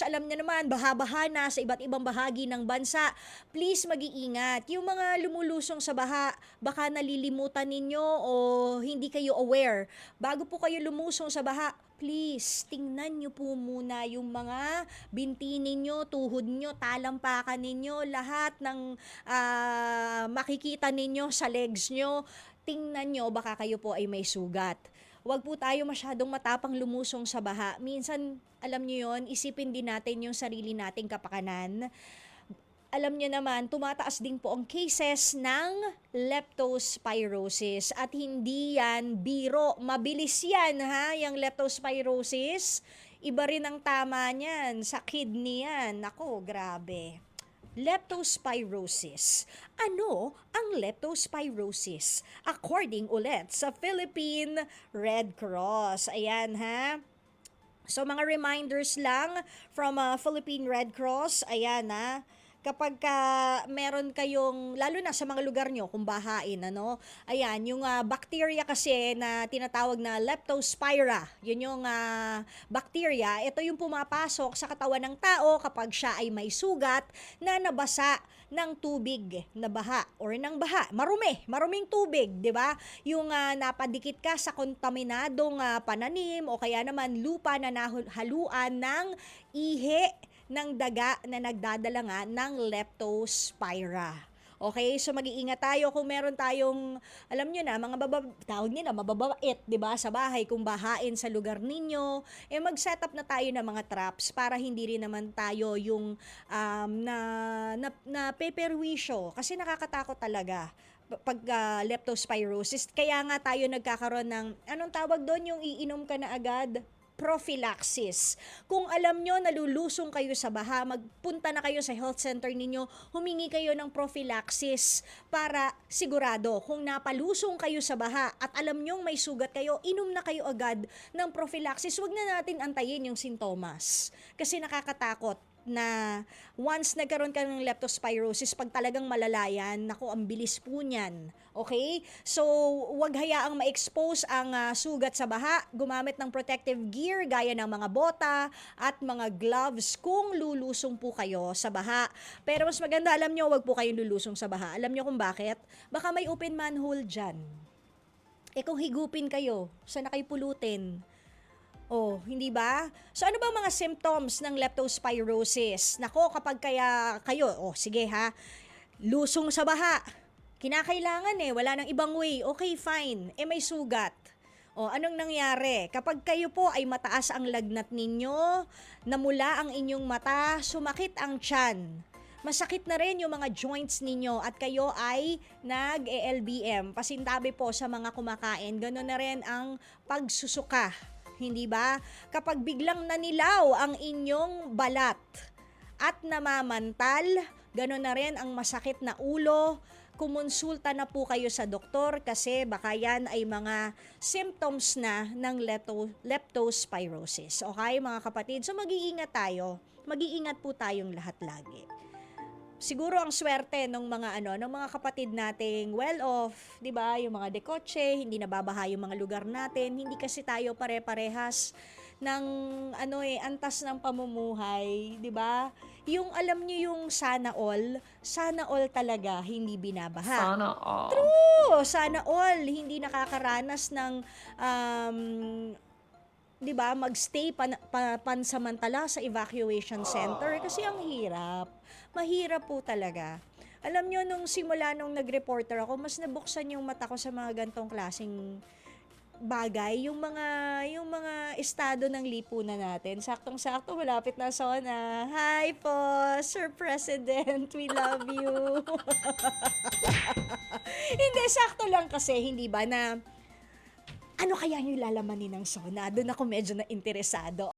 alam niyo naman, baha-baha na sa iba't ibang bahagi ng bansa. Please mag-iingat. Yung mga lumulusong sa baha, baka nalilimutan ninyo o hindi kayo aware. Bago po kayo lumusong sa baha, please, tingnan nyo po muna yung mga binti ninyo, tuhod nyo, talampakan ninyo, lahat ng makikita ninyo sa legs nyo. Tingnan nyo, baka kayo po ay may sugat. Huwag po tayo masyadong matapang lumusong sa baha. Minsan, alam nyo yon, isipin din natin yung sarili nating kapakanan. Alam nyo naman, tumataas din po ang cases ng leptospirosis. At hindi yan biro. Mabilis yan, ha? Yung leptospirosis. Iba rin ang tama niyan. Sa kidney yan. Nako, grabe. Leptospirosis. Ano ang leptospirosis? According ulit sa Philippine Red Cross. Ayan, ha? So, mga reminders lang from Philippine Red Cross. Ayan, ha? Kapag meron kayong, lalo na sa mga lugar nyo, kung bahain, ano, ayan, yung bacteria kasi na tinatawag na leptospira, yun yung bacteria, ito yung pumapasok sa katawan ng tao kapag siya ay may sugat na nabasa ng tubig na baha or ng baha, maruming tubig, di ba? Yung napadikit ka sa kontaminadong pananim o kaya naman lupa na nahaluan ng ihi ng daga na nagdadala nga ng leptospira. Okay, so mag-iingat tayo kung meron tayong, alam nyo na, mga tawag nila, mababait, di ba, sa bahay, kung bahain sa lugar ninyo, mag-set up na tayo ng mga traps para hindi rin naman tayo yung na peperwisyo, kasi nakakatakot talaga pag leptospirosis. Kaya nga tayo nagkakaroon ng, anong tawag doon, yung iinom ka na agad? Prophylaxis. Kung alam nyo nalulusong kayo sa baha, magpunta na kayo sa health center ninyo, humingi kayo ng prophylaxis para sigurado kung napalusong kayo sa baha at alam nyong may sugat kayo, inom na kayo agad ng prophylaxis. Huwag na natin antayin yung sintomas kasi nakakatakot na once nagkaroon ka ng leptospirosis, pag talagang malalayan, naku, ang bilis po niyan. Okay? So, wag hayaang ma-expose ang sugat sa baha. Gumamit ng protective gear gaya ng mga bota at mga gloves kung lulusong po kayo sa baha. Pero mas maganda, alam nyo, wag po kayong lulusong sa baha. Alam nyo kung bakit? Baka may open manhole dyan. Kung higupin kayo, saan na kayo pulutin? Oh, hindi ba? So ano ba mga symptoms ng leptospirosis? Nako, kapag kayo, sige ha, lusong sa baha. Kinakailangan wala nang ibang way. Okay, fine. May sugat. Anong nangyari? Kapag kayo po ay mataas ang lagnat ninyo, namula ang inyong mata, sumakit ang tiyan. Masakit na rin yung mga joints ninyo at kayo ay nag-ELBM, pasintabi po sa mga kumakain. Ganoon na rin ang pagsusuka. Hindi ba? Kapag biglang nanilaw ang inyong balat at namamantal, gano'n na rin ang masakit na ulo, kumonsulta na po kayo sa doktor kasi baka yan ay mga symptoms na ng leptospirosis. Okay, mga kapatid? So mag-iingat tayo. Mag-iingat po tayong lahat lagi. Siguro ang swerte ng mga kapatid nating well-off, 'di ba? Yung mga dekotse, hindi nababaha yung mga lugar natin, hindi kasi tayo pare-parehas ng antas ng pamumuhay, 'di ba? Yung alam niyo yung sana all talaga hindi binabaha. Sana all. True, sana all hindi nakakaranas ng 'di ba, magstay pansamantala sa evacuation center kasi ang hirap. Mahirap po talaga. Alam nyo, nung simula nung nag-reporter ako, mas nabuksan yung mata ko sa mga gantong klaseng bagay, yung mga estado ng lipunan natin. Saktong-sakto, malapit na SONA. Hi po, Sir President, we love you. Hindi, sakto lang kasi, hindi ba, na ano kaya yung lalamanin ng SONA? Doon ako medyo na interesado.